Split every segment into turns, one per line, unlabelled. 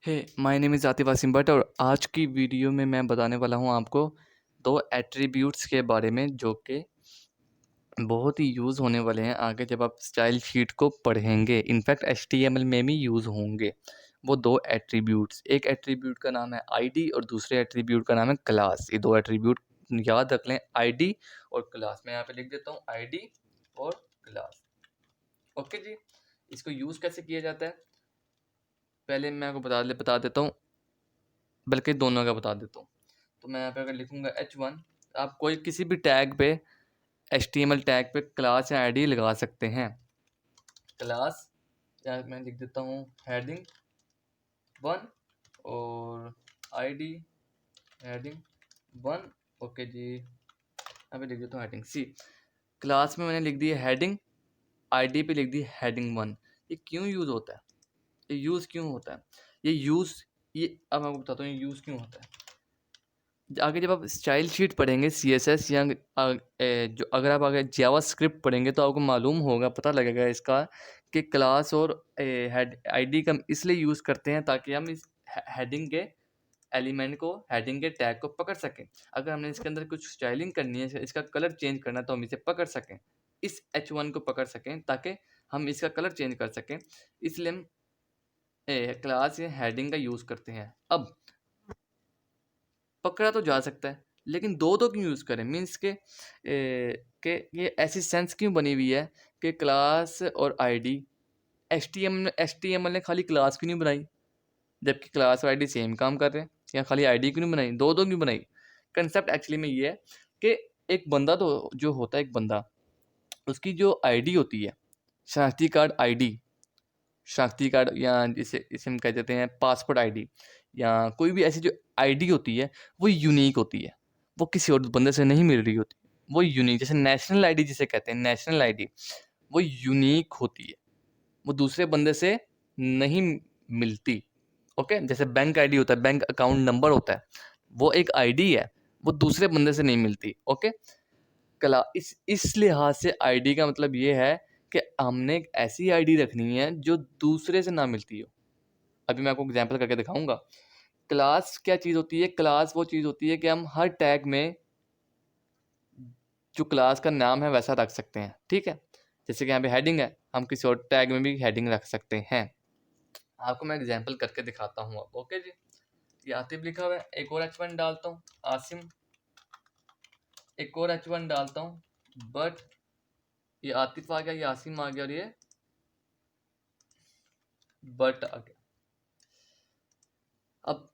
Hey my name is Atif Wasim Bhatt और आज की वीडियो में मैं बताने वाला हूँ आपको दो एट्रीब्यूट्स के बारे में जो कि बहुत ही यूज़ होने वाले हैं आगे जब आप स्टाइल शीट को पढ़ेंगे। इनफैक्ट एचटीएमएल में भी यूज़ होंगे वो दो एट्रीब्यूट्स। एक एट्रीब्यूट का नाम है आईडी और दूसरे एट्रीब्यूट का नाम है क्लास। ये दो एट्रीब्यूट याद रख लें, आईडी और क्लास। मैं यहाँ पे लिख देता हूँ आईडी और क्लास। ओके जी, इसको यूज़ कैसे किया जाता है पहले मैं आपको बता देता हूँ, बल्कि दोनों का बता देता हूँ। तो मैं यहाँ पे अगर लिखूँगा h1, आप कोई किसी भी टैग पे HTML टैग पे क्लास या आईडी लगा सकते हैं। क्लास या मैं लिख देता हूँ हेडिंग 1 और आईडी हेडिंग 1। ओके जी, यहाँ पे लिख देता हूँ हेडिंग सी। क्लास में मैंने लिख दी है हेडिंग, आईडी पे लिख दी हेडिंग 1। ये क्यों यूज़ होता है? ये यूज़ क्यों होता है? ये अब मैं आपको बताता हूँ ये यूज़ क्यों होता है। आगे जब आप स्टाइल शीट पढ़ेंगे सीएसएस या जो अगर आप आगे जावास्क्रिप्ट पढ़ेंगे तो आपको मालूम होगा, पता लगेगा इसका कि क्लास और हेड आईडी का इसलिए यूज़ करते हैं ताकि हम इस हेडिंग के एलिमेंट को, हेडिंग के टैग को पकड़ सकें। अगर हमने इसके अंदर कुछ स्टाइलिंग करनी है, इसका कलर चेंज करना है तो हम इसे पकड़ सकें, इस H1 को पकड़ सकें ताकि हम इसका कलर चेंज कर सकें। इसलिए हम क्लास या हेडिंग का यूज़ करते हैं। अब पकड़ा तो जा सकता है, लेकिन दो क्यों यूज़ करें? मीन्स के ये ऐसी सेंस क्यों बनी हुई है कि क्लास और आईडी एचटीएमएल ने खाली क्लास क्यों नहीं बनाई, जबकि क्लास और आईडी सेम काम कर रहे हैं? या खाली आईडी क्यों नहीं बनाई, दो क्यों बनाई? कंसेप्ट एक्चुअली में ये है कि एक बंदा तो जो होता है, एक बंदा उसकी जो आईडी होती है, शनाख्ती कार्ड आईडी, शनाख्ती कार्ड या जिसे इसे हम कह देते हैं पासपोर्ट आईडी, या कोई भी ऐसी जो आईडी होती है वो यूनिक होती है, वो किसी और बंदे से नहीं मिल रही होती, वो यूनिक। जैसे नेशनल आईडी जिसे कहते हैं, नेशनल आईडी वो यूनिक होती है, वो दूसरे बंदे से नहीं मिलती। ओके, जैसे बैंक आईडी होता है, बैंक अकाउंट नंबर होता है, वो एक आईडी है, वो दूसरे बंदे से नहीं मिलती। ओके, कला इस लिहाज से आईडी का मतलब ये है कि हमने एक ऐसी आईडी रखनी है जो दूसरे से ना मिलती हो। अभी मैं आपको एग्जांपल करके दिखाऊंगा। क्लास क्या चीज़ होती है? क्लास वो चीज़ होती है कि हम हर टैग में जो क्लास का नाम है वैसा रख सकते हैं। ठीक है, जैसे कि यहाँ पे हेडिंग है, हम किसी और टैग में भी हेडिंग रख सकते हैं। आपको मैं एग्जांपल करके दिखाता हूँ अब। ओके जी, ये आतिफ लिखा हुआ है, एक और H1 डालता हूँ, आसिम, एक और H1 डालता हूँ, बट ये आतिफ आ गया, ये आसिम आ गया और ये बट आ गया। अब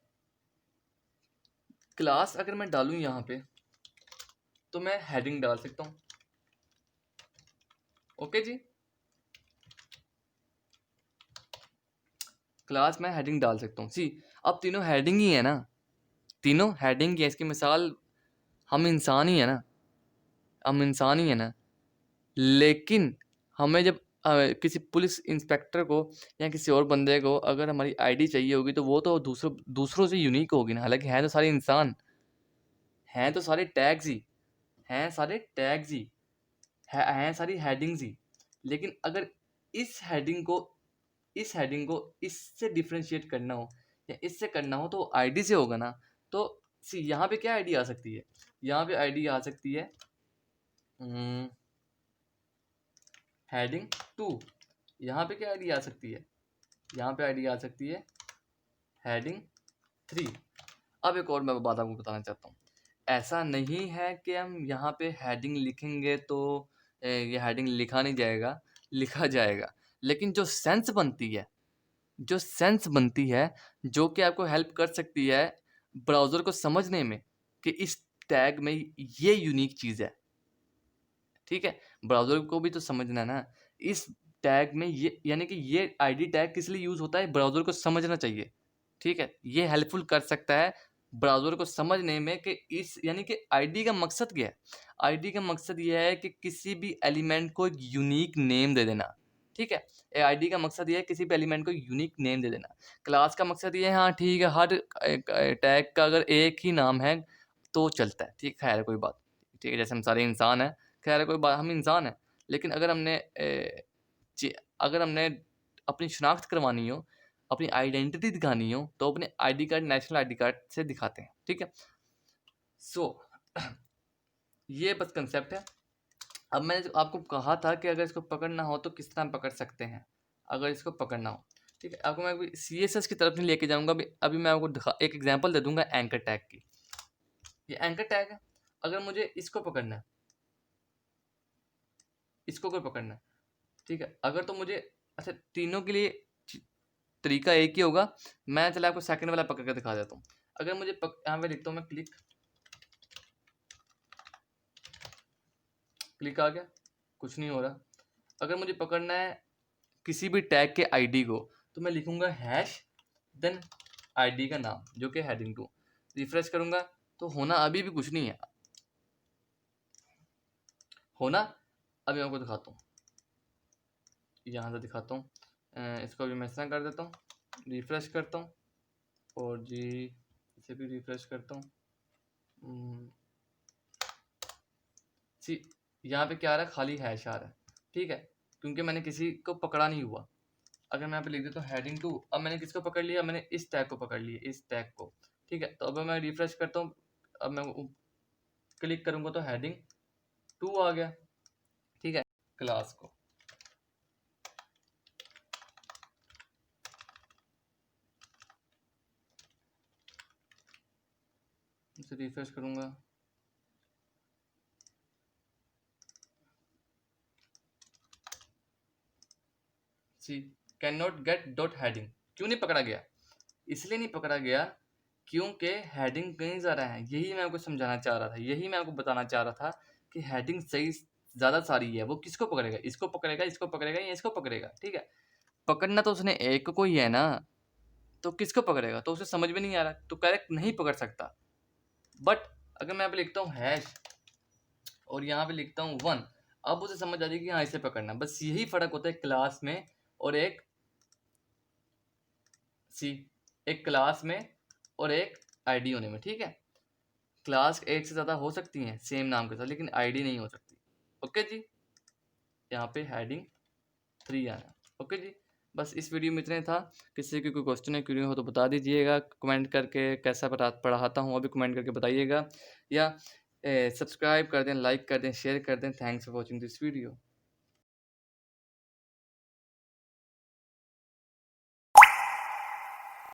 क्लास अगर मैं डालूं यहाँ पे तो मैं हेडिंग डाल सकता हूँ। ओके जी, क्लास में हेडिंग डाल सकता हूँ। सी, अब तीनों हेडिंग ही है ना, तीनों हेडिंग ही है। इसकी मिसाल हम इंसान ही है ना, हम इंसान ही है ना। लेकिन हमें जब किसी पुलिस इंस्पेक्टर को या किसी और बंदे को अगर हमारी आईडी चाहिए होगी तो वो तो दूसरों से यूनिक होगी ना। हालांकि हैं तो सारे इंसान, हैं तो सारे टैग्स ही, हैं सारे टैग्स ही, हैं सारी हेडिंग्स ही। लेकिन अगर इस हेडिंग को इससे डिफरेंशिएट करना हो या इससे करना हो तो आईडी से होगा ना। तो सी, यहाँ पे क्या आईडी आ सकती है? यहाँ पे आईडी आ सकती है हेडिंग 2। यहाँ पे क्या आईडी आ सकती है? यहाँ पे आईडी आ सकती है हेडिंग 3। अब एक और मैं बात आपको बताना चाहता हूँ। ऐसा नहीं है कि हम यहाँ पे हेडिंग लिखेंगे तो ये हेडिंग लिखा नहीं जाएगा, लिखा जाएगा। लेकिन जो सेंस बनती है, जो कि आपको हेल्प कर सकती है ब्राउज़र को समझने में कि इस टैग में ये यूनिक चीज़ है। ठीक है, ब्राउज़र को भी तो समझना है ना, इस टैग में ये, यानी कि ये आईडी टैग किस लिए यूज़ होता है, ब्राउज़र को समझना चाहिए। ठीक है, ये हेल्पफुल कर सकता है ब्राउज़र को समझने में कि इस, यानी कि आईडी का मकसद क्या है? आईडी का मकसद ये है कि किसी भी एलिमेंट को एक यूनिक नेम दे देना। ठीक है, आईडी का मकसद ये है किसी भी एलिमेंट को यूनिक नेम दे देना। क्लास का मकसद ये है, हाँ ठीक है, हर टैग का अगर एक ही नाम है तो चलता है। ठीक, खैर कोई बात। ठीक है, जैसे हम सारे इंसान हैं, खैर कोई बात, हम इंसान हैं। लेकिन अगर हमने अपनी शनाख्त करवानी हो अपनी आइडेंटिटी दिखानी हो तो अपने ID card, national ID card से दिखाते हैं, ठीक है। सो ये बस कंसेप्ट है। अब मैंने जो आपको कहा था कि अगर इसको पकड़ना हो तो किस तरह पकड़ सकते हैं, अगर इसको पकड़ना हो, ठीक है। आपको मैं अभी CSS की तरफ नहीं लेके जाऊंगा, अभी मैं आपको एक एग्जांपल दे दूंगा एंकर टैग की। ये एंकर टैग है, अगर मुझे इसको पकड़ना है, इसको कोई पकड़ना है, ठीक है। अगर तो मुझे, अच्छा तीनों के लिए तरीका एक ही होगा। मैं चला आपको सेकंड वाला पकड़ कर दिखा देता हूँ। अगर मुझे यहाँ पे लिखता हूँ मैं क्लिक आ गया, कुछ नहीं हो रहा। अगर मुझे पकड़ना है किसी भी टैग के आईडी को तो मैं लिखूंगा हैश देन आईडी का नाम जो कि हेडिंग 2। रिफ्रेश करूंगा तो होना अभी भी कुछ नहीं है, होना अभी आपको दिखाता हूँ, यहाँ से दिखाता हूँ। इसको अभी मैं इस तरह कर देता हूँ, रिफ्रेश करता हूँ और जी इसे भी रिफ्रेश करता हूँ। सी यहाँ पे क्या आ रहा है, खाली हैश आ रहा है, ठीक है, क्योंकि मैंने किसी को पकड़ा नहीं हुआ। अगर मैं यहाँ पे लिख देता हूँ हेडिंग 2, अब मैंने किसको पकड़ लिया, मैंने इस टैग को पकड़ लिया, इस टैग को, ठीक है। तो अब मैं रिफ्रेश करता हूँ, अब मैं क्लिक करूंगा तो हेडिंग 2 आ गया, ठीक है। क्लास को इसे रिफ्रेश करूंगा, see can not get dot heading. क्यों नहीं पकड़ा गया, इसलिए नहीं पकड़ा गया क्योंकि हेडिंग कहीं जा रहा है। यही मैं आपको समझाना चाह रहा था, यही मैं आपको बताना चाह रहा था कि हेडिंग सही ज़्यादा सारी है। वो किसको पकड़ेगा, इसको पकड़ेगा, इसको पकड़ेगा या इसको पकड़ेगा, ठीक है। पकड़ना तो उसने एक को ही है ना, तो किसको पकड़ेगा, तो उसे समझ में नहीं आ रहा, तो करेक्ट नहीं पकड़ सकता। बट अगर मैं यहाँ पे लिखता हूँ हैश और यहाँ पे लिखता हूँ 1, अब उसे समझ आ जाएगी कि हाँ इसे पकड़ना। बस यही फर्क होता है क्लास में और एक एक क्लास में और एक आईडी होने में, ठीक है। क्लास एक से ज़्यादा हो सकती हैं सेम नाम के साथ, लेकिन आईडी नहीं हो सकती। ओके जी, यहाँ पे हेडिंग 3 आना। ओके जी, बस इस वीडियो में इतने था। किसी की कोई क्वेश्चन है, क्वेरी हो तो बता दीजिएगा कमेंट करके। कैसा पढ़ाता हूँ अभी कमेंट करके बताइएगा, या सब्सक्राइब कर दें, लाइक कर दें, शेयर कर दें। Thanks for watching this video.